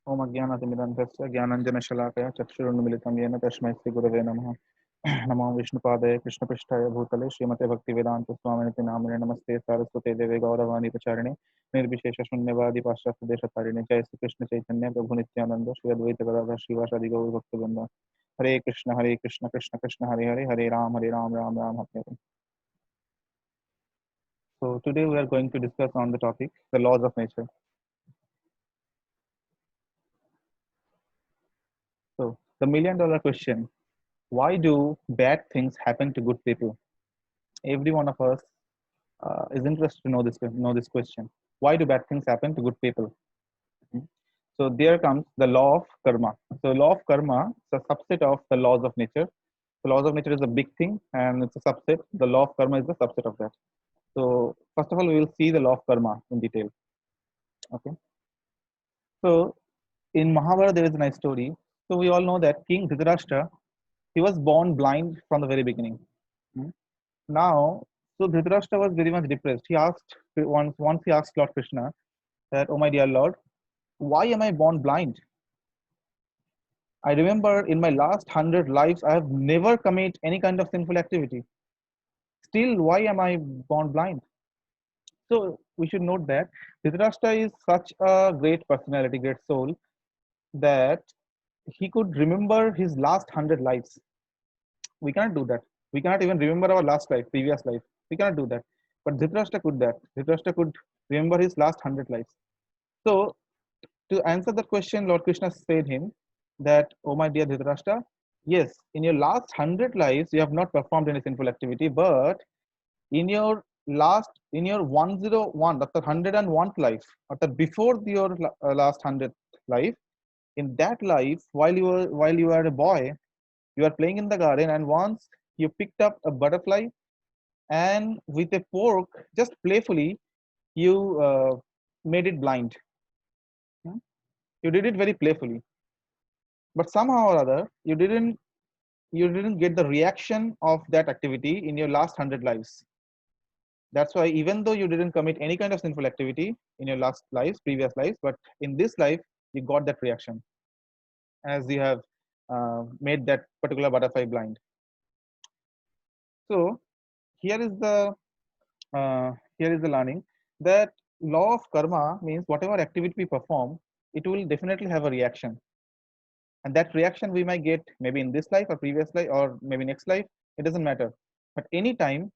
ओम अज्ञानतिमिरन्धस्य ज्ञानञ्जनशलाकया चक्षुरुन्मीलितं येन तस्मै श्रीगुरवे नमः। नमो विष्णुपादये कृष्णपृष्ठाय भूतले श्रीमते भक्तिवेदान्तस्वामिनिति नामिने नमस्ते सारस्वते देवे गौरवाणी प्रचारिणे निर्विशेषशून्यवादी पाश्चात्यदेशतारिणे जय श्री कृष्ण चैतन्य प्रभु नित्यानंद श्री अद्वैत गदाधर श्रीवासादि गौर भक्तवृंद। हरे Krishna Krishna Krishna Hare Hare Hare Ram Ram Ram Hare Hare. So today we are going to discuss on the topic the laws of nature. So the $1,000,000 question: why do bad things happen to good people? Every one of us is interested to know this question. Why do bad things happen to good people? Hmm. So there comes the law of karma. So law of karma is a subset of the laws of nature. The laws of nature is a big thing and it's a subset. The law of karma is the subset of that. So first of all, we will see the law of karma in detail. Okay. So in Mahabharata, there is a nice story. So we all know that King Dhritarashtra, he was born blind from the very beginning. Hmm. Now, so Dhritarashtra was very much depressed. He asked once he asked Lord Krishna that, "Oh my dear Lord, why am I born blind? I remember in my last 100 lives, I have never committed any kind of sinful activity. Still, why am I born blind?" So we should note that Dhritarashtra is such a great personality, great soul, that he could remember his last 100 lives. We cannot do that. We cannot even remember our last life, previous life. We cannot do that. But Dhritarashtra could that. Dhritarashtra could remember his last 100 lives. So to answer that question, Lord Krishna said him that, "Oh my dear Dhritarashtra, yes, in your last 100 lives, you have not performed any sinful activity, but in your 101, that's the 101th life, or the before your last 100th life, in that life, while you are a boy, you are playing in the garden, and once you picked up a butterfly, and with a fork, just playfully, you made it blind. Hmm? You did it very playfully, but somehow or other, you didn't get the reaction of that activity in your last 100 lives. That's why even though you didn't commit any kind of sinful activity in your last lives, previous lives, but in this life, you got that reaction as you have made that particular butterfly blind. So here is the learning that law of karma means whatever activity we perform, it will definitely have a reaction, and that reaction we might get maybe in this life or previous life or maybe next life. It doesn't matter, but any time,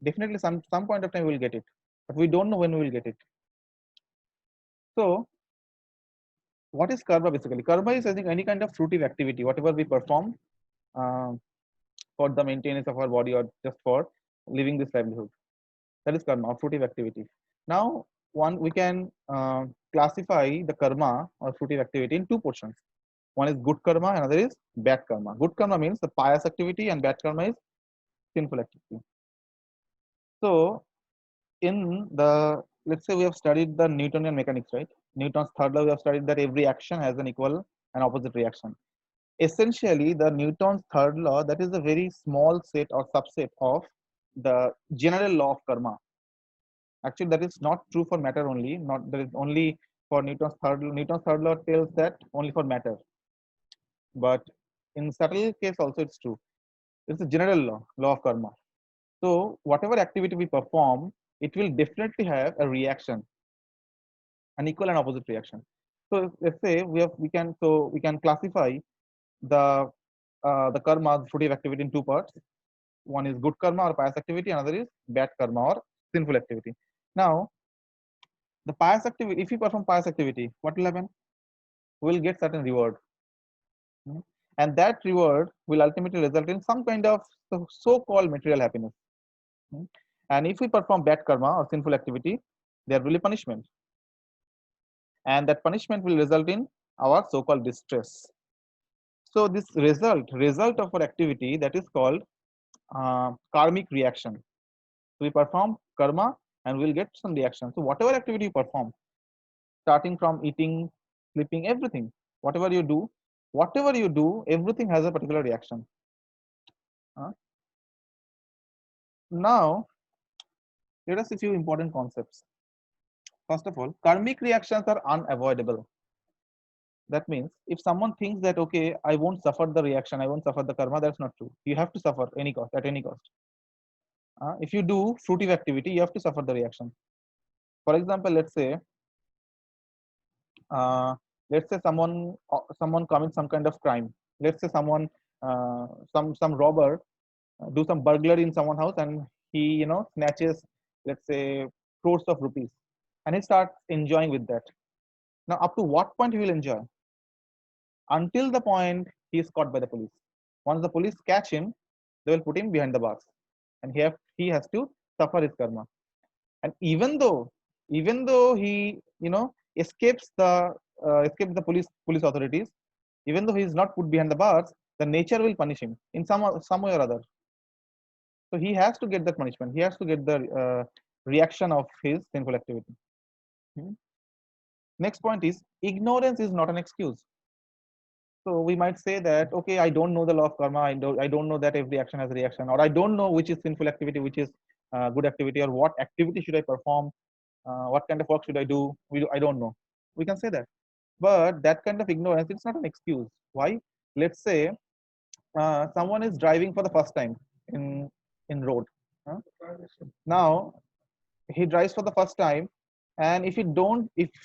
definitely some point of time we will get it, but we don't know when we will get it. So what is karma basically? Karma is, I think, any kind of fruitive activity, whatever we perform uh, for the maintenance of our body or just for living this livelihood. That is karma, or fruitive activity. Now, one we can classify the karma or fruitive activity in two portions. One is good karma, another is bad karma. Good karma means the pious activity, and bad karma is sinful activity. So, in the, let's say we have studied the Newtonian mechanics, right? Newton's third law, we have studied that every action has an equal and opposite reaction. Essentially, the Newton's third law, that is a very small set or subset of the general law of karma. Actually, that is not true for matter only. Not that is only for Newton's third law. Newton's third law tells that only for matter, but in subtle case also it's true. It's a general law of karma. So whatever activity we perform, it will definitely have a reaction, an equal and opposite reaction. So let's say we can classify the karma, the fruitive activity, in two parts. One is good karma or pious activity, another is bad karma or sinful activity. Now, the pious activity, if we perform pious activity, what will happen? We will get certain reward. Hmm. And that reward will ultimately result in some kind of so-called material happiness. Hmm. And if we perform bad karma or sinful activity, there will be punishment, and that punishment will result in our so-called distress. So this result of our activity, that is called karmic reaction. So we perform karma and we'll get some reaction. So whatever activity you perform, starting from eating, sleeping, everything, whatever you do, everything has a particular reaction. Now, let us see a few important concepts. First of all, karmic reactions are unavoidable. That means if someone thinks that, okay, I won't suffer the reaction, I won't suffer the karma, that's not true. You have to suffer any cost, at any cost. If you do fruitive activity, you have to suffer the reaction. For example, uh, let's say someone commits some kind of crime. Let's say someone some robber do some burglary in someone's house, and he snatches, let's say, crores of rupees, and he starts enjoying with that. Now, up to what point he will enjoy? Until the point he is caught by the police. Once the police catch him, they will put him behind the bars, and he has to suffer his karma. And even though he escapes the police authorities, even though he is not put behind the bars, the nature will punish him in some way or other. So he has to get that punishment. He has to get the reaction of his sinful activity. Hmm. Next point is, ignorance is not an excuse. So we might say that, okay, I don't know the law of karma. I don't know that every action has a reaction, or I don't know which is sinful activity, which is good activity, or what activity should I perform, what kind of work should I do. I don't know. We can say that, but that kind of ignorance, it's not an excuse. Why? Let's say someone is driving for the first time in road. huh? Now he drives for the first time, and if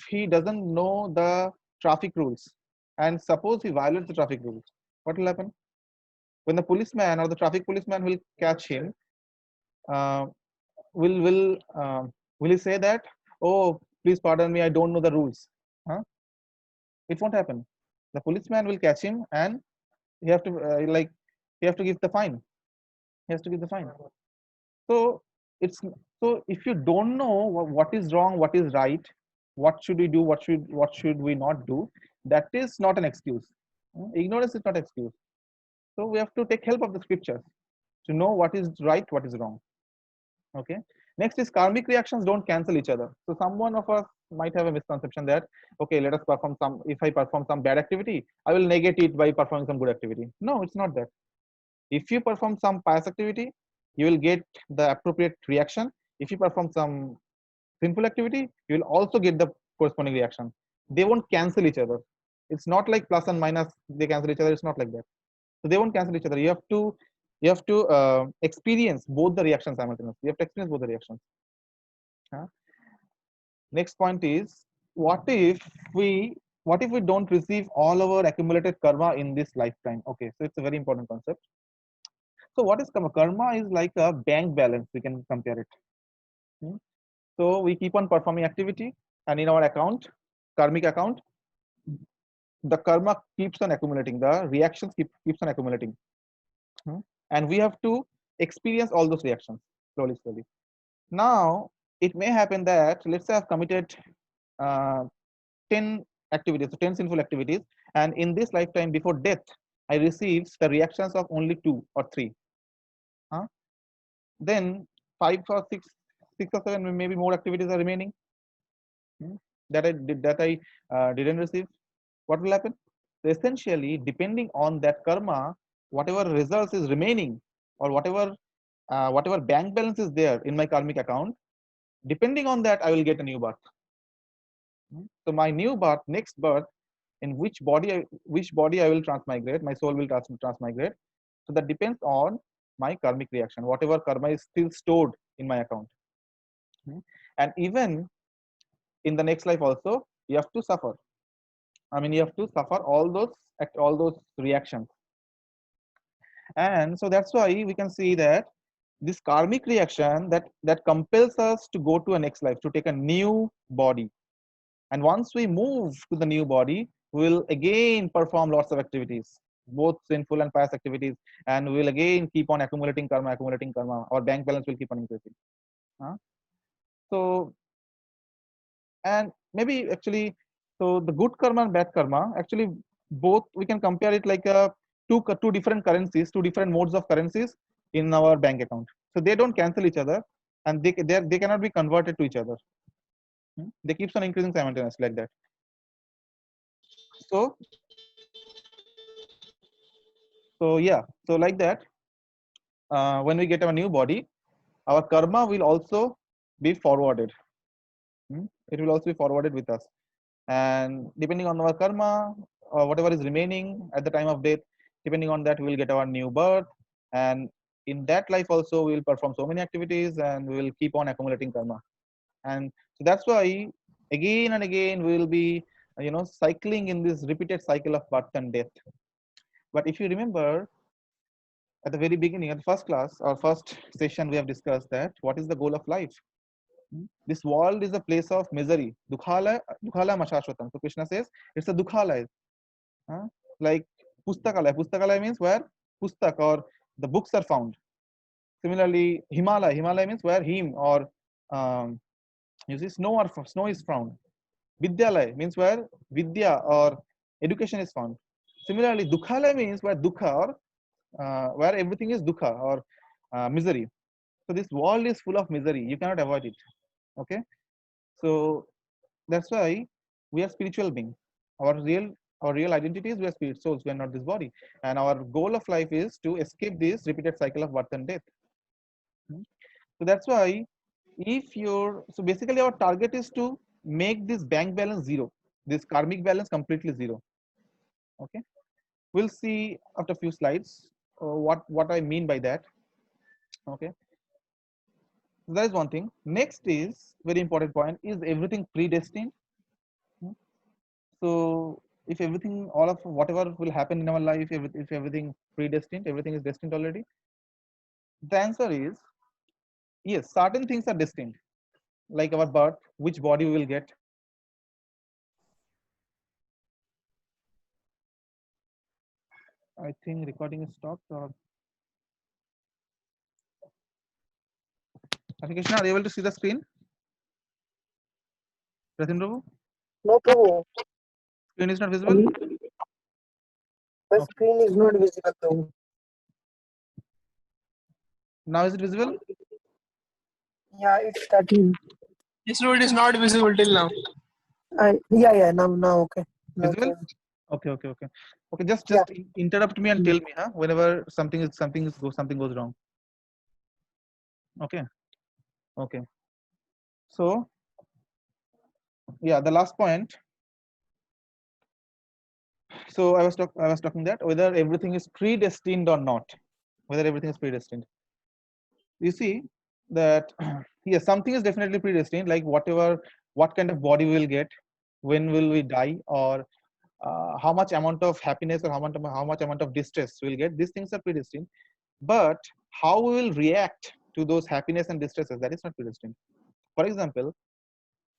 he doesn't know the traffic rules, and suppose he violates the traffic rules, what will happen? When the policeman or the traffic policeman will catch him, uh, will will uh, will he say that, oh, please pardon me, I don't know the rules? Huh? It won't happen. The policeman will catch him, and he have to he have to give the fine. He has to give the fine. So it's so if you don't know what is wrong, what is right, what should we do, what should we not do, that is not an excuse. Ignorance is not excuse. So we have to take help of the scriptures to know what is right, what is wrong. Okay. Next is, karmic reactions don't cancel each other. So someone of us might have a misconception that, okay, let us perform some. If I perform some bad activity, I will negate it by performing some good activity. No, it's not that. If you perform some pious activity, you will get the appropriate reaction. If you perform some sinful activity, you will also get the corresponding reaction. They won't cancel each other. It's not like plus and minus, they cancel each other. It's not like that. So they won't cancel each other. You have to experience both the reactions simultaneously. You have to experience both the reactions. Huh? Next point is, what if we what if we don't receive all our accumulated karma in this lifetime? Okay, so it's a very important concept. So what is karma? Karma is like a bank balance. We can compare it. Hmm. So we keep on performing activity, and in our account, karmic account, the karma keeps on accumulating. The reactions keeps on accumulating. Hmm. And we have to experience all those reactions slowly, slowly. Now, it may happen that, let's say I've committed uh, 10 activities, so 10 sinful activities, and in this lifetime before death, I receive the reactions of only 2 or 3. Huh? Then 5 or 6 or 7, maybe more activities are remaining. Hmm, that I didn't receive. What will happen? So essentially, depending on that karma, whatever results is remaining, or whatever bank balance is there in my karmic account, depending on that, I will get a new birth. So my new birth, next birth, in which body I will transmigrate, my soul will transmigrate. So that depends on my karmic reaction, whatever karma is still stored in my account. And even in the next life also, you have to suffer. I mean, you have to suffer all those reactions. And so that's why we can see that this karmic reaction that compels us to go to a next life, to take a new body. And once we move to the new body, we'll again perform lots of activities, both sinful and pious activities, and we'll again keep on accumulating karma, accumulating karma. Our bank balance will keep on increasing. Huh? So, and maybe actually, so the good karma and bad karma, actually, both we can compare it like two different currencies, two different modes of currencies in our bank account. So they don't cancel each other, and they cannot be converted to each other. They keeps on increasing simultaneously like that. So yeah, so like that, when we get our new body, our karma will also be forwarded. It will also be forwarded with us, and depending on our karma, whatever is remaining at the time of death, depending on that we will get our new birth, and in that life also we will perform so many activities and we will keep on accumulating karma. And so that's why again and again we will be cycling in this repeated cycle of birth and death. But if you remember, at the very beginning, at the first class or first session, we have discussed that what is the goal of life. This world is a place of misery. Dukhala mashashvatam. So Krishna says it's a dukhalaya. Like pustakalaya. Pustakalaya means where pustak or the books are found. Similarly, Himalaya. Himalaya means where him or you see snow is found. Vidyalaya means where vidya or education is found. Similarly, dukhalaya means where dukha or where everything is dukha or misery. So this world is full of misery. You cannot avoid it. Okay. So that's why we are spiritual beings. Our real identity is we are spirit souls. We are not this body. And our goal of life is to escape this repeated cycle of birth and death. So that's why so basically our target is to make this bank balance zero, this karmic balance completely zero. Okay. We'll see after a few slides what I mean by that. Okay. So that is one thing. Next is very important point: is everything predestined? So if everything, all of whatever will happen in our life, if everything predestined, everything is destined already. The answer is yes. Certain things are destined, like our birth, which body we will get. I think recording is stopped. Or Hare Krishna, are you able to see the screen? Pratim Prabhu, No, Prabhu. screen is not visible. The Okay. screen is not visible though. Now is it visible? Yeah, it's starting. Yes, no, it is not visible till now. Yeah, now okay. Now it's Visible? on. Okay. Just Yeah. interrupt me and tell me, whenever something goes wrong. Okay. Okay. So yeah, the last point. So I was talking that whether everything is predestined or not, whether everything is predestined. You see that yes, something is definitely predestined, like what kind of body we will get, when will we die, or how much amount of happiness or how much amount of distress we'll get. These things are predestined, but how we will react to those happiness and distresses, that is not predestined. For example,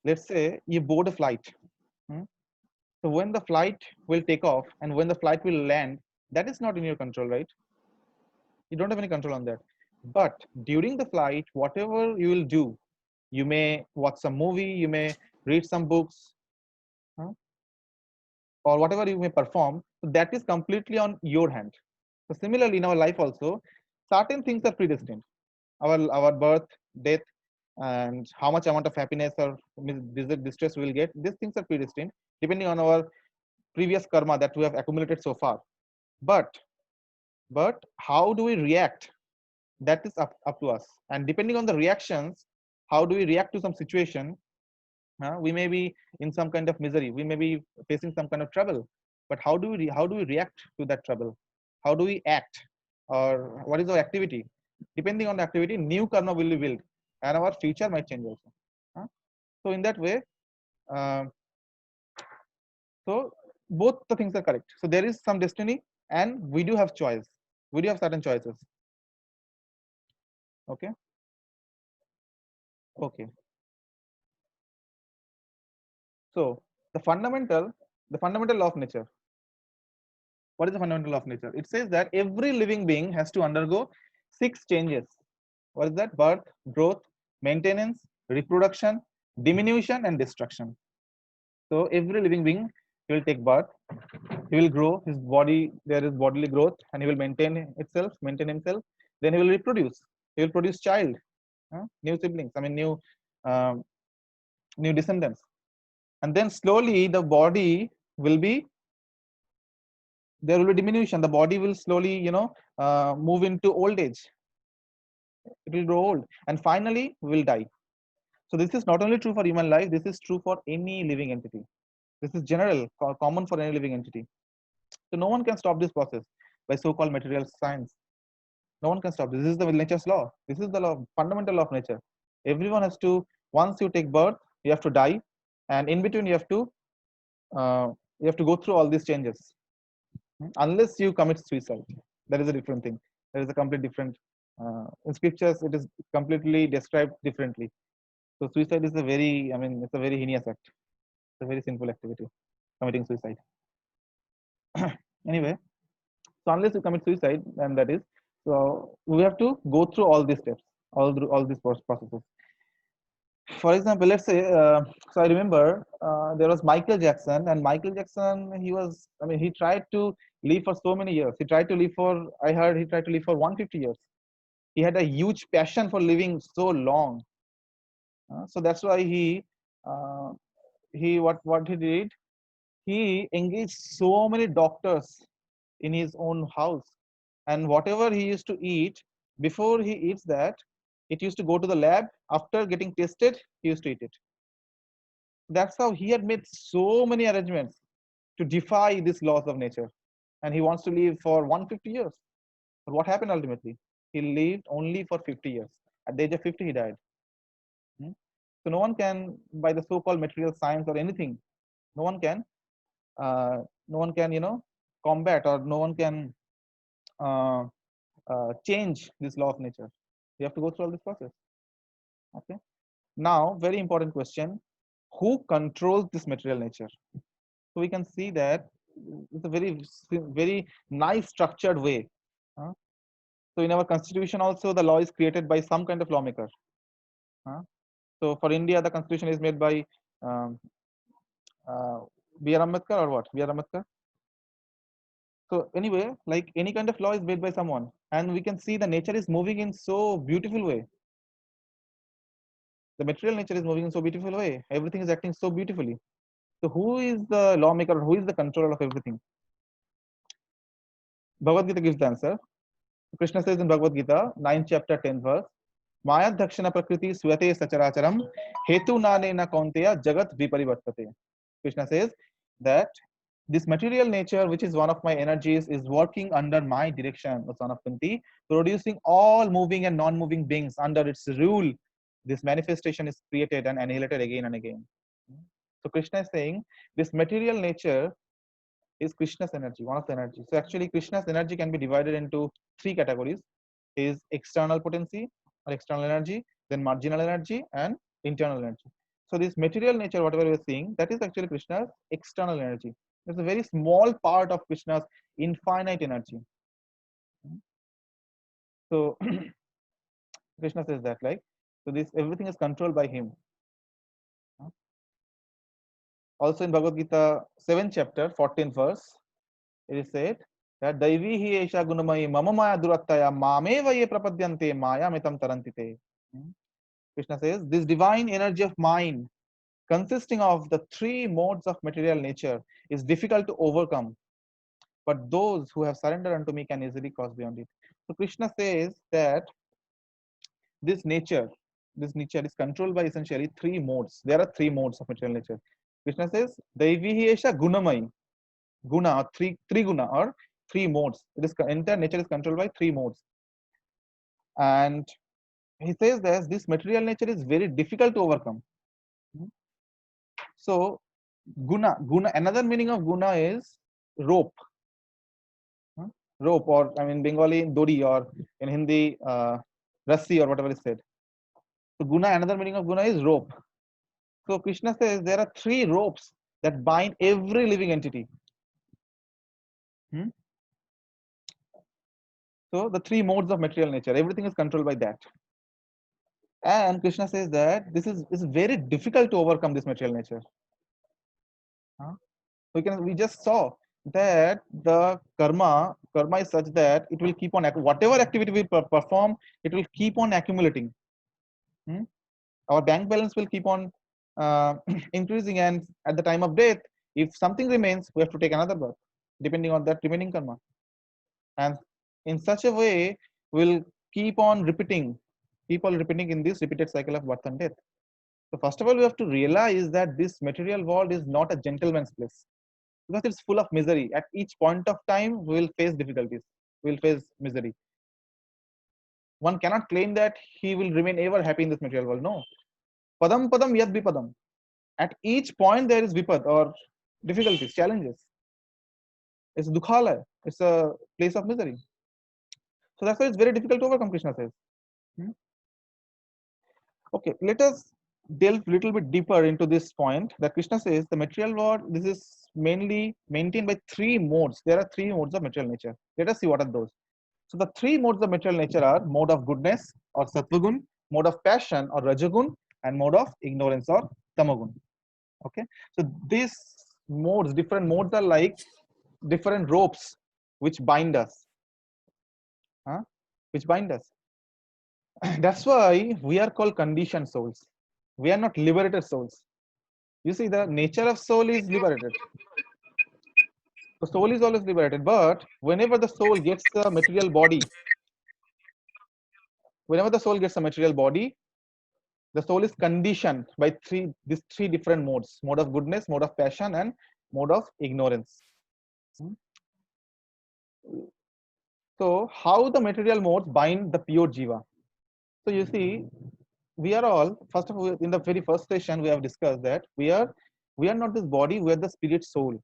let's say you board a flight. hmm, So when the flight will take off and when the flight will land, that is not in your control, right? You don't have any control on that. But during the flight, whatever you will do, you may watch some movie, you may read some books, huh, or whatever you may perform. So that is completely on your hand. So similarly, in our life also, certain things are predestined. Our birth, death, and how much amount of happiness or distress we will get. These things are predestined depending on our previous karma that we have accumulated so far. But how do we react, that is up to us. And depending on the reactions, how do we react to some situation, we may be in some kind of misery, we may be facing some kind of trouble, but how do we react to that trouble, how do we act, or what is our activity? Depending on the activity, new karma will be built and our future might change also. So in that way, um, so both the things are correct. So there is some destiny and we do have choice, we do have certain choices. Okay. Okay. So the fundamental law of nature. What is the fundamental law of nature? It says that every living being has to undergo 6 changes. What is that? Birth, growth, maintenance, reproduction, diminution, and destruction. So every living being, he will take birth, he will grow, his body, there is bodily growth, and he will maintain himself. Then he will reproduce. He will produce child, new siblings, um, new descendants. And then slowly the body will be, there will be diminution. The body will slowly, move into old age. It will grow old, and finally will die. So this is not only true for human life. This is true for any living entity. This is general, common for any living entity. So no one can stop this process by so-called material science. No one can stop this. This is the nature's law. This is the law, fundamental law of nature. Everyone has to, once you take birth, you have to die, and in between uh, you have to go through all these changes. Unless you commit suicide, that is a different thing. That is a complete different. In scriptures, it is completely described differently. So suicide is a very, I mean, it's a very heinous act. It's a very sinful activity, committing suicide. Anyway, so unless you commit suicide, then that is. So we have to go through all these steps, all these processes. For example, let's say, so I remember there was Michael Jackson, and Michael Jackson, he was, I mean, he tried to live for so many years. He tried to live for, I heard he tried to live for 150 years. He had a huge passion for living so long. So that's why uh, what he did, he engaged so many doctors in his own house, and whatever he used to eat, before he eats that, it used to go to the lab. After getting tested, he used to eat it. That's how he had made so many arrangements to defy these laws of nature, and he wants to live for 150 years. But what happened ultimately? He lived only for 50 years. At the age of 50, he died. So no one can, by the so-called material science or anything, no one can, no one can, combat, or no one can uh, change this law of nature. You have to go through all this process. Okay. Now, very important question: who controls this material nature? So we can see that it's a very nice structured way. So in our constitution also, the law is created by some kind of lawmaker. So for India, the constitution is made by um, B.R. Ambedkar or what? B.R. Ambedkar. So anyway, like any kind of law is made by someone, and we can see the nature is moving in so beautiful way. The material nature is moving in so beautiful way. Everything is acting so beautifully. So who is the lawmaker? Who is the controller of everything? Bhagavad Gita gives the answer. Krishna says in Bhagavad Gita, 9th chapter, 10th verse, Maya Dakshina Prakriti Swate Sacharacharam Hetu Nanena Kaunteya Jagat Viparivartate. Krishna says that this material nature, which is one of my energies, is working under my direction, the son of Kunti, producing all moving and non-moving beings under its rule. This manifestation is created and annihilated again and again. So Krishna is saying this material nature is Krishna's energy, one of the energies. So actually, Krishna's energy can be divided into three categories: is external potency or external energy, then marginal energy, and internal energy. So this material nature, whatever we're seeing, that is actually Krishna's external energy. It's a very small part of Krishna's infinite energy. So Krishna says that, like, so this everything is controlled by him. Also in Bhagavad Gita, 7th chapter, 14th verse, it is said that Daivi hi esha gunamai mama maya durattaya mameva ye prapadyante maya mitam tarantite. Krishna says this divine energy of mine, consisting of the three modes of material nature, is difficult to overcome, but those who have surrendered unto me can easily cross beyond it. So Krishna says that this nature is controlled by essentially three modes. There are three modes of material nature. Krishna says Daivi esha gunamai, guna or three guna or three modes. It is entire nature is controlled by three modes, and he says that this material nature is very difficult to overcome. So guna, another meaning of guna is rope. Rope, or I mean Bengali dori, or in Hindi rassi, or whatever is said. So guna, another meaning of guna is rope. So Krishna says there are three ropes that bind every living entity. So the three modes of material nature, everything is controlled by that. And Krishna says that this is very difficult to overcome this material nature. We just saw that the karma is such that it will keep on, whatever activity we perform, it will keep on accumulating. Our bank balance will keep on increasing, and at the time of death, if something remains, we have to take another birth depending on that remaining karma. And in such a way, we'll keep on repeating in this repeated cycle of birth and death. So first of all, we have to realize that this material world is not a gentleman's place. because it's full of misery. At each point of time, we will face difficulties. We will face misery. One cannot claim that he will remain ever happy in this material world. No. Padam padam yad vipadam. At each point, there is vipad or difficulties, challenges. It's dukhalaya. It's a place of misery. So that's why it's very difficult to overcome, Krishna says. Okay, let us delve a little bit deeper into this point that Krishna says the material world, this is mainly maintained by three modes. There are three modes of material nature. Let us see what are those. So the three modes of material nature are mode of goodness or sattvagun, mode of passion or rajagun, and mode of ignorance or tamagun. Okay, so these modes, different modes are like different ropes which bind us. Which bind us. That's why we are called conditioned souls. We are not liberated souls. You see, the nature of soul is liberated. The soul is always liberated, but whenever the soul gets a material body, the soul is conditioned by these three different modes: mode of goodness, mode of passion, and mode of ignorance. So, how the material modes bind the pure jiva? So you see, we are all, first of all, in the very first session, we have discussed that we are not this body, we are the spirit soul.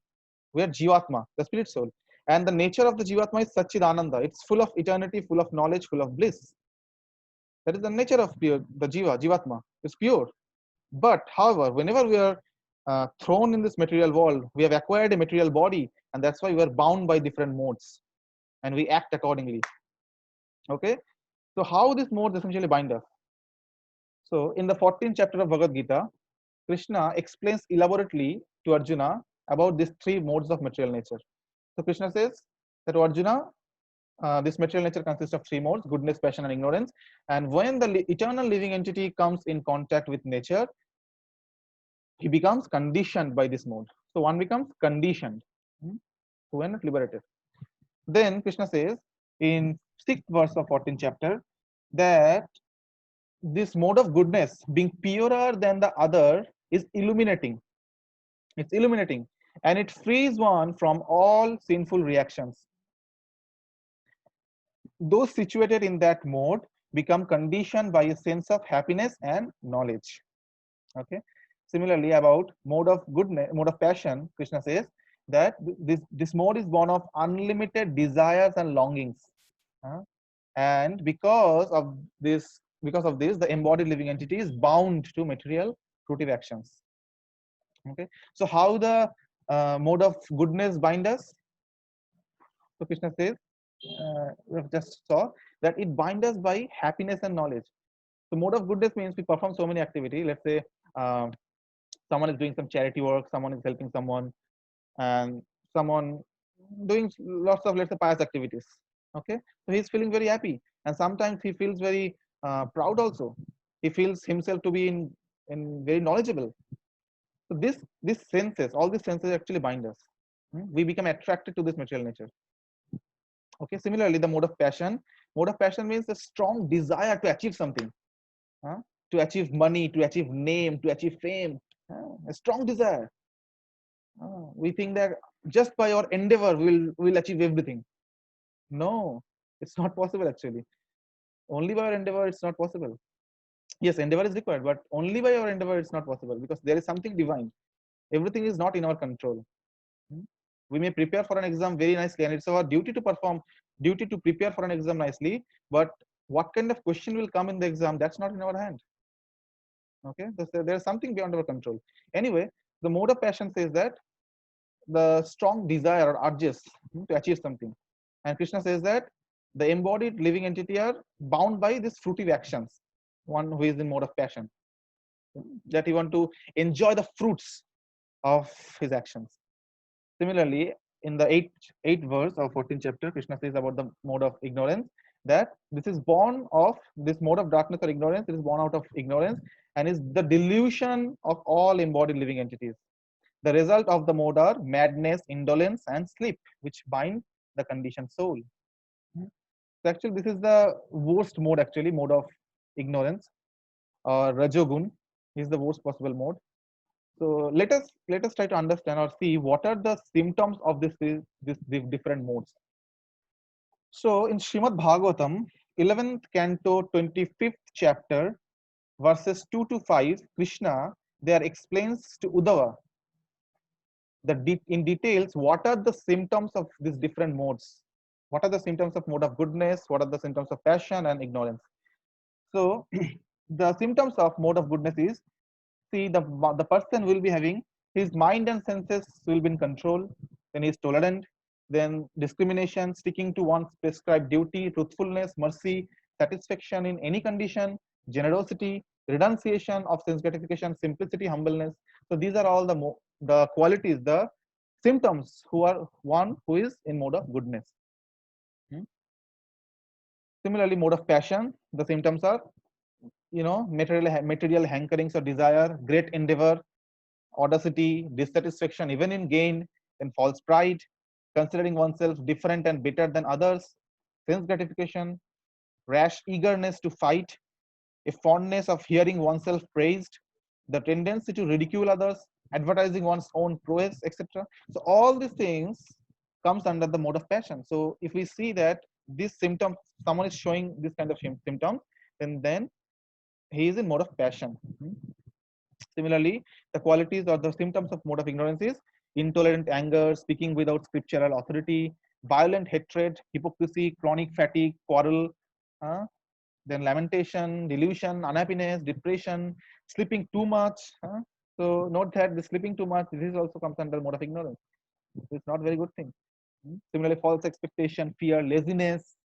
We are Jivatma, the spirit soul. And the nature of the Jivatma is Satchidananda. It's full of eternity, full of knowledge, full of bliss. That is the nature of the Jivatma. It's pure. But however, whenever we are thrown in this material world, we have acquired a material body, and that's why we are bound by different modes, and we act accordingly. Okay. So how these modes essentially bind us? So in the 14th chapter of Bhagavad Gita, Krishna explains elaborately to Arjuna about these three modes of material nature. So Krishna says that to Arjuna, this material nature consists of three modes: goodness, passion, and ignorance. And when the eternal living entity comes in contact with nature, he becomes conditioned by this mode. So one becomes conditioned. So we're not liberated. Then Krishna says in 6th verse of 14th chapter that this mode of goodness, being purer than the other, is illuminating. It's illuminating, and it frees one from all sinful reactions. Those situated in that mode become conditioned by a sense of happiness and knowledge. Okay. Similarly, about mode of goodness, mode of passion, Krishna says that this mode is born of unlimited desires and longings, and because of this, the embodied living entity is bound to material fruitive actions. Okay. So how the mode of goodness bind us? So Krishna says, we have just saw that it binds us by happiness and knowledge. So mode of goodness means we perform so many activities. Let's say someone is doing some charity work, someone is helping someone, and someone doing lots of, let's say, pious activities. Okay, so he's feeling very happy, and sometimes he feels very proud also. He feels himself to be in very knowledgeable. So this senses, all these senses actually bind us. We become attracted to this material nature. Okay, similarly, the mode of passion. Mode of passion means a strong desire to achieve something, to achieve money, to achieve name, to achieve fame, a strong desire. We think that just by our endeavor we'll achieve everything. No, it's not possible actually. Only by our endeavor it's not possible. Yes, endeavor is required, but only by our endeavor it's not possible, because there is something divine. Everything is not in our control. We may prepare for an exam very nicely, and it's our duty to prepare for an exam nicely, but what kind of question will come in the exam, that's not in our hand. Okay, there's something beyond our control. Anyway, the mode of passion says that the strong desire or urges to achieve something, and Krishna says that the embodied living entity are bound by these fruitive actions. One who is in mode of passion, that he want to enjoy the fruits of his actions. Similarly, in the 8th verse of 14th chapter, Krishna says about the mode of ignorance, that this is born of this mode of darkness or ignorance. It is born out of ignorance and is the delusion of all embodied living entities. The result of the mode are madness, indolence, and sleep, which bind the conditioned soul. So actually, this is the worst mode, actually, mode of ignorance, or Rajogun is the worst possible mode. So let us try to understand or see what are the symptoms of these different modes. So in Srimad Bhagavatam, 11th canto, 25th chapter, verses 2 to 5, Krishna there explains to Uddhava in details what are the symptoms of these different modes. What are the symptoms of mode of goodness? What are the symptoms of passion and ignorance? So the symptoms of mode of goodness is, see, the person will be having his mind and senses will be in control, then he is tolerant, then discrimination, sticking to one's prescribed duty, truthfulness, mercy, satisfaction in any condition, generosity, renunciation of sense gratification, simplicity, humbleness. So these are all the qualities, the symptoms who are one who is in mode of goodness. Similarly, mode of passion, the symptoms are, material hankerings or desire, great endeavor, audacity, dissatisfaction even in gain, then false pride, considering oneself different and better than others, sense gratification, rash eagerness to fight, a fondness of hearing oneself praised, the tendency to ridicule others, advertising one's own prowess, etc. So all these things comes under the mode of passion. So if we see that this symptom, someone is showing this kind of symptoms, then he is in mode of passion. Similarly, the qualities or the symptoms of mode of ignorance is intolerant anger, speaking without scriptural authority, violent hatred, hypocrisy, chronic fatigue, quarrel, then lamentation, delusion, unhappiness, depression, sleeping too much. So note that the sleeping too much, this also comes under mode of ignorance. It's not very good thing. Similarly, false expectation, fear, laziness.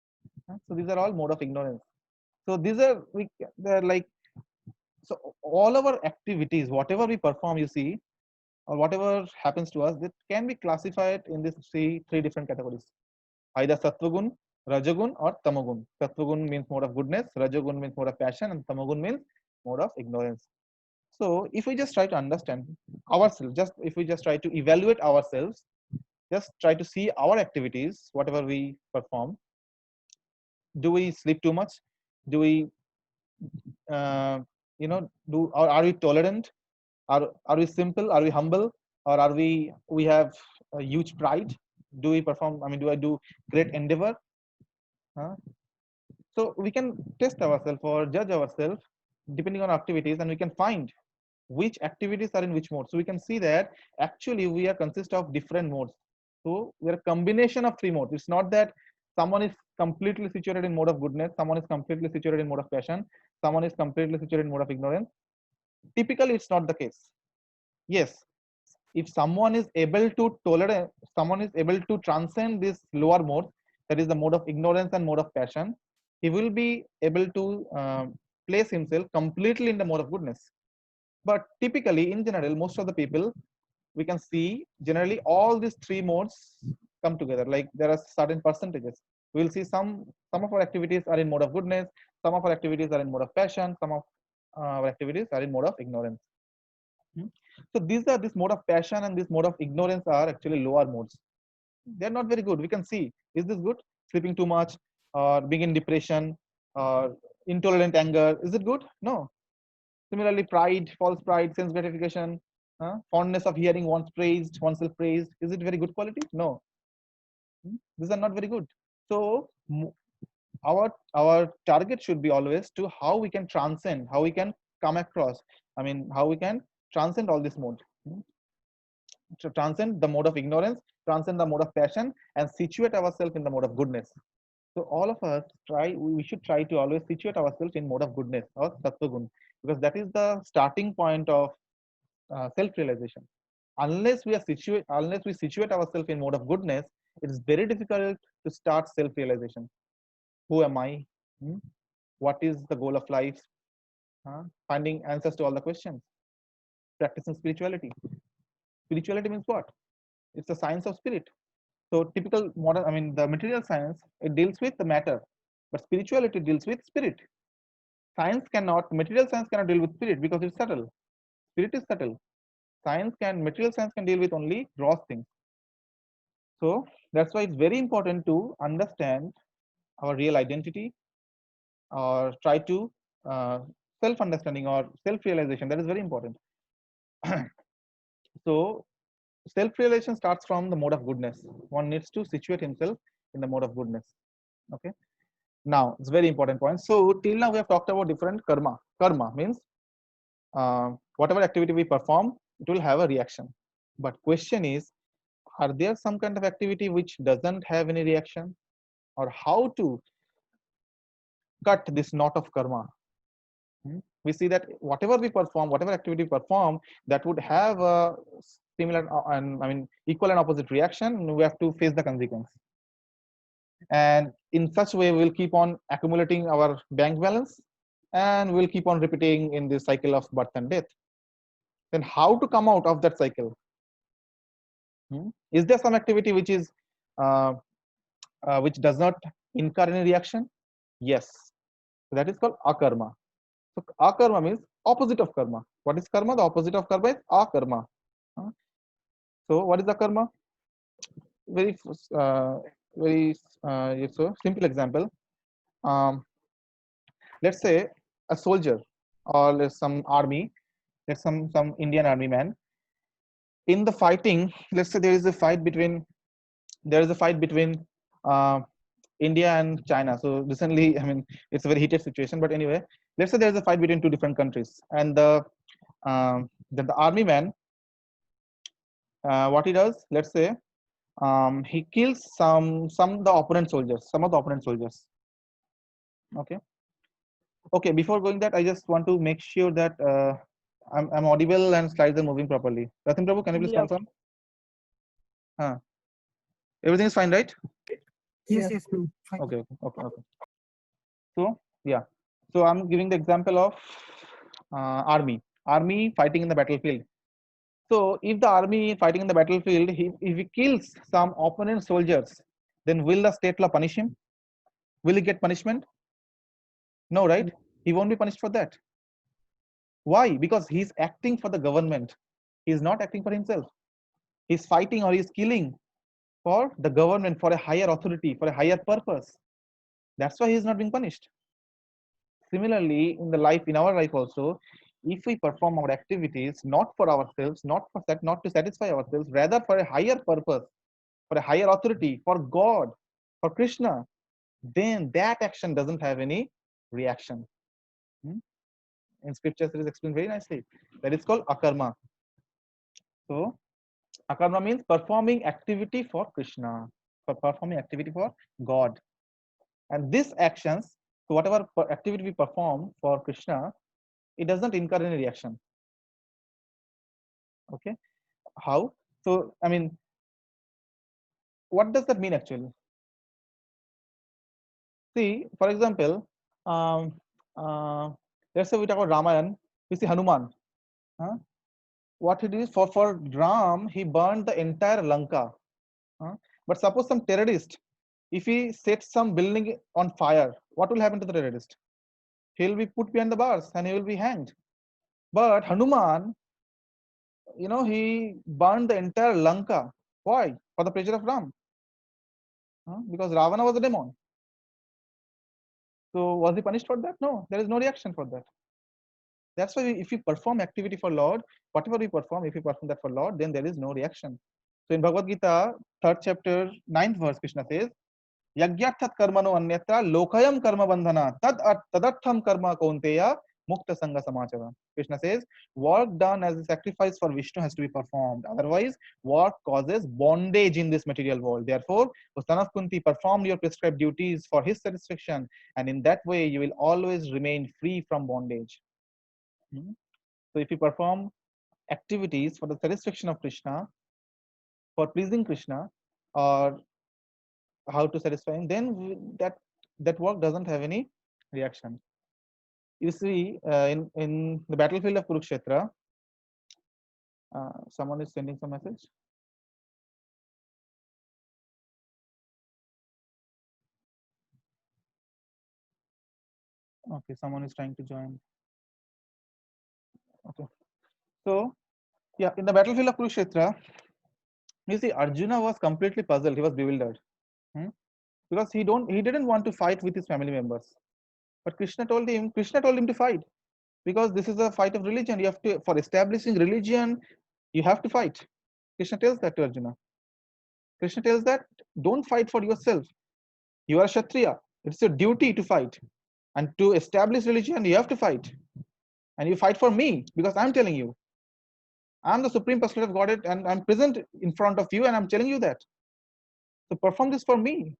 So these are all mode of ignorance. So these are they're like, so all our activities, whatever we perform, you see, or whatever happens to us, that can be classified in these three different categories: either sattvagun, rajagun, or tamagun. Sattvagun means mode of goodness, rajagun means mode of passion, and tamagun means mode of ignorance. So if we just try to understand ourselves, if we just try to evaluate ourselves, just try to see our activities, whatever we perform. Do we sleep too much? Do we or are we tolerant? Are we simple? Are we humble? Or we have a huge pride? Do we perform? I mean, do I do great endeavor? So we can test ourselves or judge ourselves depending on activities, and we can find which activities are in which mode. So we can see that actually we are consist of different modes. So we are a combination of three modes. It's not that someone is completely situated in mode of goodness, someone is completely situated in mode of passion, someone is completely situated in mode of ignorance. Typically, it's not the case. Yes, if someone is able to tolerate, someone is able to transcend this lower mode, that is the mode of ignorance and mode of passion, he will be able to place himself completely in the mode of goodness. But typically, in general, most of the people, we can see generally all these three modes come together. Like there are certain percentages. We will see some of our activities are in mode of goodness, some of our activities are in mode of passion, some of our activities are in mode of ignorance. So this mode of passion and this mode of ignorance are actually lower modes. They're not very good. We can see, is this good? Sleeping too much, or being in depression, or intolerant anger. Is it good? No. Similarly, pride, false pride, sense gratification, fondness of hearing oneself praised. Is it very good quality? No. These are not very good. So our target should be always to how we can transcend, how we can come across. I mean, how we can transcend all this mode. To transcend the mode of ignorance, transcend the mode of passion, and situate ourselves in the mode of goodness. So all of us we should try to always situate ourselves in mode of goodness or sattvagun, because that is the starting point of self-realization. Unless we situate ourselves in mode of goodness, it is very difficult to start self-realization. Who am I? What is the goal of life? Finding answers to all the questions. Practicing spirituality. Spirituality means what? It's the science of spirit. So typical modern, I mean, the material science, it deals with the matter, but spirituality deals with spirit. Material science cannot deal with spirit because it's subtle. Spirit is subtle. Material science can deal with only gross things. So that's why it's very important to understand our real identity, or try to self-understanding or self-realization. That is very important. So self-realization starts from the mode of goodness. One needs to situate himself in the mode of goodness. Okay. Now it's very important point. So till now we have talked about different karma. Karma means whatever activity we perform, it will have a reaction. But question is, are there some kind of activity which doesn't have any reaction, or how to cut this knot of karma? We see that whatever we perform, whatever activity we perform, that would have a similar and I mean equal and opposite reaction. We have to face the consequence, and in such way we'll keep on accumulating our bank balance, and we'll keep on repeating in this cycle of birth and death. Then how to come out of that cycle? Is there some activity which is which does not incur any reaction? Yes, so that is called akarma. So akarma means opposite of karma. What is karma? The opposite of karma is akarma. So what is the karma? Very so simple example. Let's say a soldier or some army, let's some Indian army man. In the fighting, let's say there is a fight between India and China. So recently, I mean, it's a very heated situation. But anyway, let's say there is a fight between two different countries, and the army man, what he does, let's say, he kills some of the opponent soldiers. Okay. Before going that, I just want to make sure that I'm audible and slides are moving properly. Ratin Prabhu, can you please Yeah. confirm? Everything is fine, right? Yes, fine. Okay. So yeah, so I'm giving the example of army fighting in the battlefield. So if the army fighting in the battlefield, if he kills some opponent soldiers, then will the state law punish him? Will he get punishment? No, right? He won't be punished for that. Why? Because he's acting for the government. He's not acting for himself. He's fighting or he's killing for the government, for a higher authority, for a higher purpose. That's why he's not being punished. Similarly, in our life also, if we perform our activities not for ourselves, not to satisfy ourselves, rather for a higher purpose, for a higher authority, for God, for Krishna, then that action doesn't have any reaction. In scriptures, it is explained very nicely. That is called akarma. So, akarma means performing activity for Krishna, for performing activity for God. And these actions, so whatever activity we perform for Krishna, it doesn't incur any reaction. Okay, how? So, I mean, what does that mean actually? See, for example, let's say we talk about Ramayan, we see Hanuman. What he did for Ram, he burned the entire Lanka. But suppose some terrorist, if he sets some building on fire, what will happen to the terrorist? He will be put behind the bars and he will be hanged. But Hanuman, he burned the entire Lanka. Why? For the pleasure of Ram. Because Ravana was a demon. So was he punished for that? No, there is no reaction for that. That's why if we perform activity for Lord, whatever we perform, if we perform that for Lord, then there is no reaction. So in Bhagavad Gita, 3rd chapter, 9th verse, Krishna says, Yagyarthat karmano anyatra lokayam karma bandhana tadartham karma kaunteya mukta sangha samachara. Krishna says, work done as a sacrifice for Vishnu has to be performed. Otherwise, work causes bondage in this material world. Therefore, O son of Kunti, perform your prescribed duties for his satisfaction, and in that way you will always remain free from bondage. So if you perform activities for the satisfaction of Krishna, for pleasing Krishna, or how to satisfy him, then that work doesn't have any reaction. You see, in the battlefield of Kurukshetra, someone is sending some message. Okay, someone is trying to join. Okay, so yeah, in the battlefield of Kurukshetra, you see, Arjuna was completely puzzled. He was bewildered because he didn't want to fight with his family members, but Krishna told him to fight, because this is a fight of religion. You have to, for establishing religion, You have to fight. Krishna tells that to Arjuna. Krishna tells that don't fight for yourself. You are a Kshatriya. It's your duty to fight. And to establish religion, you have to fight. And you fight for me because I'm telling you. I'm the supreme personality of Godhead and I'm present in front of you and I'm telling you that. So perform this for me.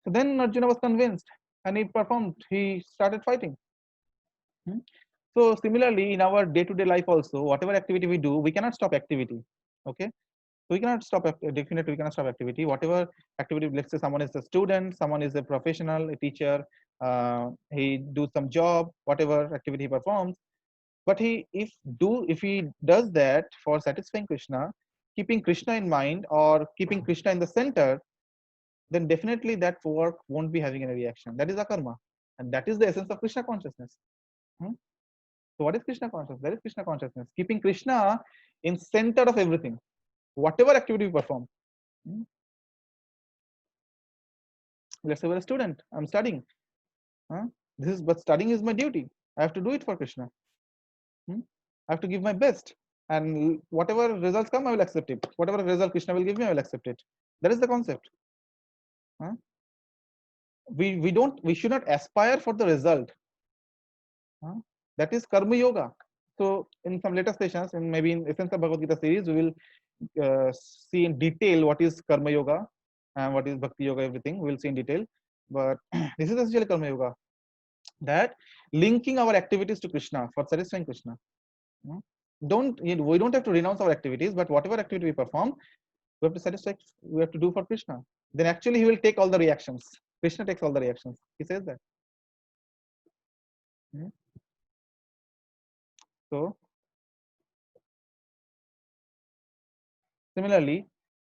So then Arjuna was convinced and he performed. He started fighting. Hmm? So similarly, in our day-to-day life also, whatever activity we do, we cannot stop activity. Okay. So we cannot stop, definitely we cannot stop activity. Whatever activity, let's say someone is a student, someone is a professional, a teacher, he do some job, whatever activity he performs. But if he does that for satisfying Krishna, keeping Krishna in mind or keeping Krishna in the center, then definitely that work won't be having any reaction. That is a karma. And that is the essence of Krishna consciousness. Hmm? So what is Krishna consciousness? That is Krishna consciousness. Keeping Krishna in center of everything, whatever activity we perform. Hmm? Let's say we're a student. I'm studying. Huh? But studying is my duty. I have to do it for Krishna. Hmm? I have to give my best. And whatever results come, I will accept it. Whatever result Krishna will give me, I will accept it. That is the concept. Huh? We should not aspire for the result. Huh? That is karma yoga. So in some later sessions, in maybe in Essence of Bhagavad Gita series, we will see in detail what is karma yoga and what is bhakti yoga, everything we will see in detail. But this is essentially karma yoga, that linking our activities to Krishna for satisfying Krishna. Hmm? We don't have to renounce our activities, but whatever activity we perform, we have to satisfy, we have to do for Krishna. Then actually he will take all the reactions. Krishna takes all the reactions. He says that. Hmm? So similarly,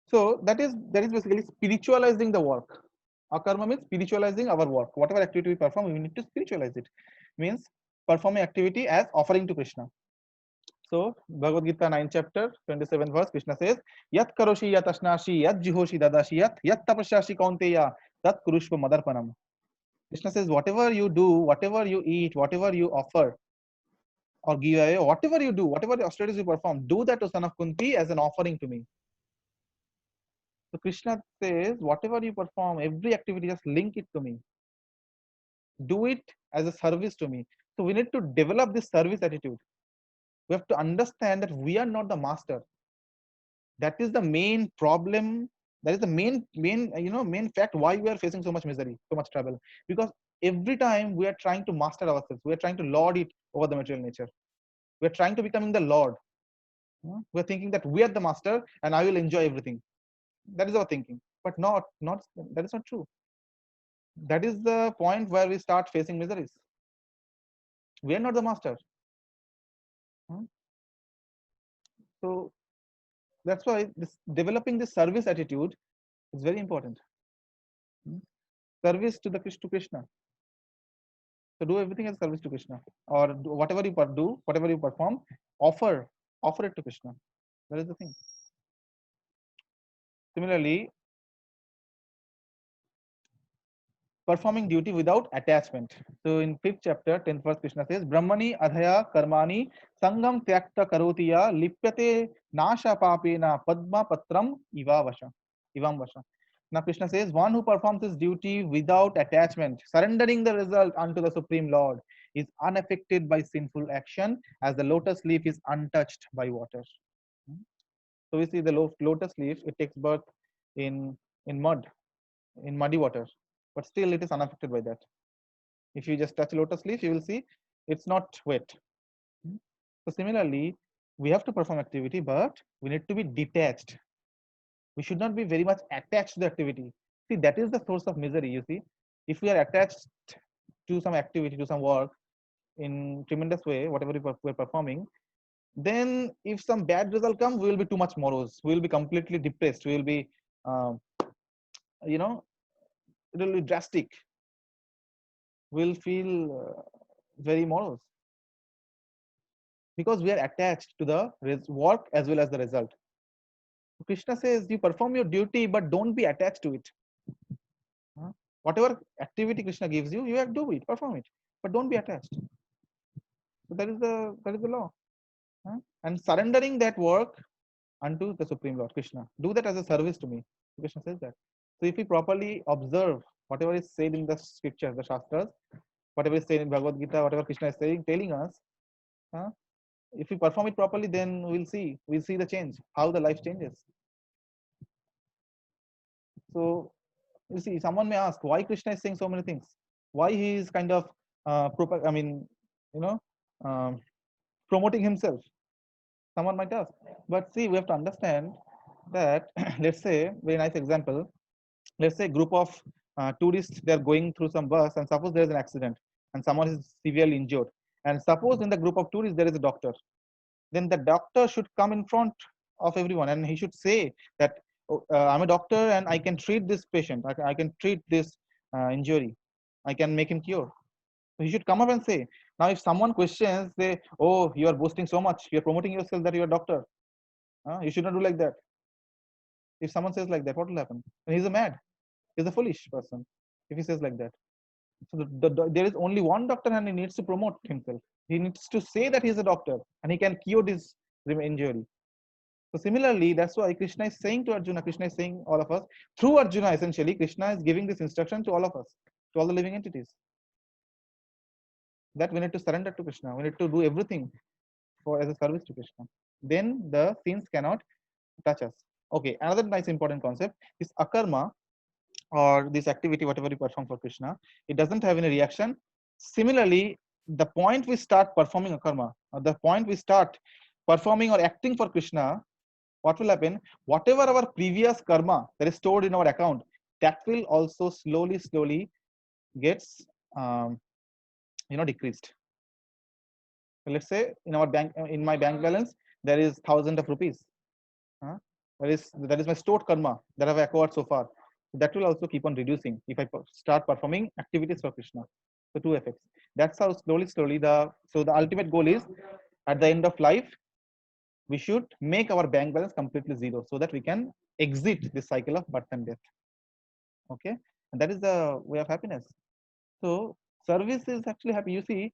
so that is basically spiritualizing the work. Akarma means spiritualizing our work. Whatever activity we perform, we need to spiritualize it. Means performing activity as offering to Krishna. So Bhagavad Gita 9 chapter 27 verse, Krishna says, Yat karoshi yat ashnashi yat jihoshi dadashi yat tapasyashi kaunteya tat kurushva madarpanam. Krishna says, whatever you do, whatever you eat, whatever you offer or give away, whatever you do, whatever austerities you perform, do that to son of Kunti as an offering to me. So Krishna says, whatever you perform, every activity, just link it to me. Do it as a service to me. So we need to develop this service attitude. We have to understand that we are not the master. That is the main problem. That is the main fact why we are facing so much misery, so much trouble. Because every time we are trying to master ourselves, we are trying to lord it over the material nature. We are trying to becoming the lord. We are thinking that we are the master and I will enjoy everything. That is our thinking, but not that is not true. That is the point where we start facing miseries. We are not the master. So that's why developing this service attitude is very important. Service to Krishna. So do everything as service to Krishna, or whatever you do, whatever you perform, offer it to Krishna. That is the thing. Similarly, performing duty without attachment. So in 5th chapter, 10th verse, Krishna says, Brahmani adhaya karmani sangam tyakta karotiya lipyate nasha papena padma patram ivam vasha. Now Krishna says, one who performs his duty without attachment, surrendering the result unto the Supreme Lord, is unaffected by sinful action, as the lotus leaf is untouched by water. So we see the lotus leaf, it takes birth in mud, in muddy water, but still it is unaffected by that. If you just touch lotus leaf, you will see it's not wet. So similarly, we have to perform activity, but we need to be detached. We should not be very much attached to the activity. See, that is the source of misery. You see, if we are attached to some activity, to some work in tremendous way, whatever we're performing, then if some bad result comes, we will be too much morose. We will be completely depressed. We will be, you know, it will be drastic. We'll feel very morose because we are attached to the work as well as the result. Krishna says, you perform your duty, but don't be attached to it. Whatever activity Krishna gives you, you have to do it, perform it, but don't be attached. So that is the law. and surrendering that work unto the Supreme Lord Krishna. Do that as a service to me. Krishna says that. So if we properly observe whatever is said in the scriptures, the Shastras, whatever is said in Bhagavad Gita, whatever Krishna is saying, telling us, if we perform it properly, then we'll see the change, how the life changes. So you see, someone may ask why Krishna is saying so many things, why he is kind of I mean, you know, um, promoting himself. Someone might ask, but see, we have to understand that let's say, very nice example, let's say a group of tourists, they're going through some bus, and suppose there's an accident and someone is severely injured, and suppose in the group of tourists there is a doctor, then the doctor should come in front of everyone and he should say that, "Oh, I'm a doctor and I can treat this patient, I can treat this injury, I can make him cure." So he should come up and say. Now if someone questions, they, "Oh, you are boasting so much, you are promoting yourself that you are a doctor, you should not do like that." If someone says like that, what will happen? And he's a mad, he's a foolish person if he says like that. So there is only one doctor and he needs to promote himself. He needs to say that he's a doctor and he can cure this injury. So similarly, that's why Krishna is saying to Arjuna, Krishna is saying all of us, through Arjuna essentially, Krishna is giving this instruction to all of us, to all the living entities, that we need to surrender to Krishna. We need to do everything for as a service to Krishna. Then the sins cannot touch us. Okay, another nice important concept is akarma, or this activity, whatever we perform for Krishna, it doesn't have any reaction. Similarly, the point we start performing a karma, or the point we start performing or acting for Krishna, what will happen? Whatever our previous karma that is stored in our account, that will also slowly gets decreased. So let's say in our bank, in my bank balance, there is thousands of rupees. That is my stored karma that I've acquired so far. That will also keep on reducing if I start performing activities for Krishna. So two effects. That's how slowly the ultimate goal is, at the end of life, we should make our bank balance completely zero so that we can exit this cycle of birth and death. Okay, and that is the way of happiness. So service is actually happy. You see,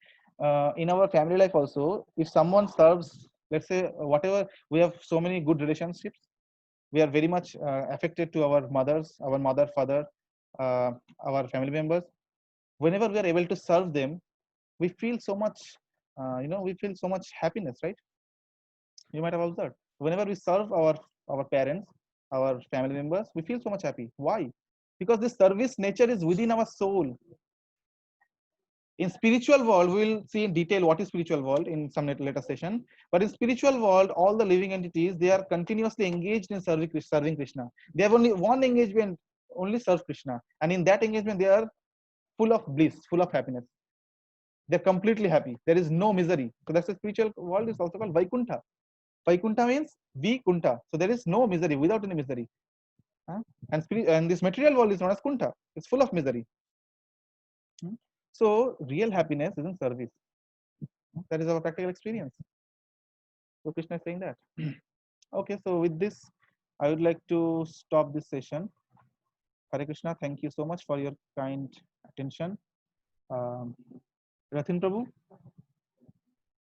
in our family life also, if someone serves, let's say whatever, we have so many good relationships. We are very much affected to our mothers, our mother, father, our family members. Whenever we are able to serve them, we feel so much, we feel so much happiness, right? You might have observed. Whenever we serve our parents, our family members, we feel so much happy. Why? Because this service nature is within our soul. In spiritual world, we will see in detail what is spiritual world in some later session. But in spiritual world, all the living entities, they are continuously engaged in serving Krishna. They have only one engagement, only serve Krishna, and in that engagement they are full of bliss, full of happiness. They're completely happy. There is no misery. So that's the spiritual world is also called Vaikuntha. Vaikuntha means Vikunta. So there is no misery, without any misery. And this material world is known as Kunta. It's full of misery. So real happiness is in service. That is our practical experience. So Krishna is saying that. Okay, so with this, I would like to stop this session. Hare Krishna, thank you so much for your kind attention. Rathin Prabhu.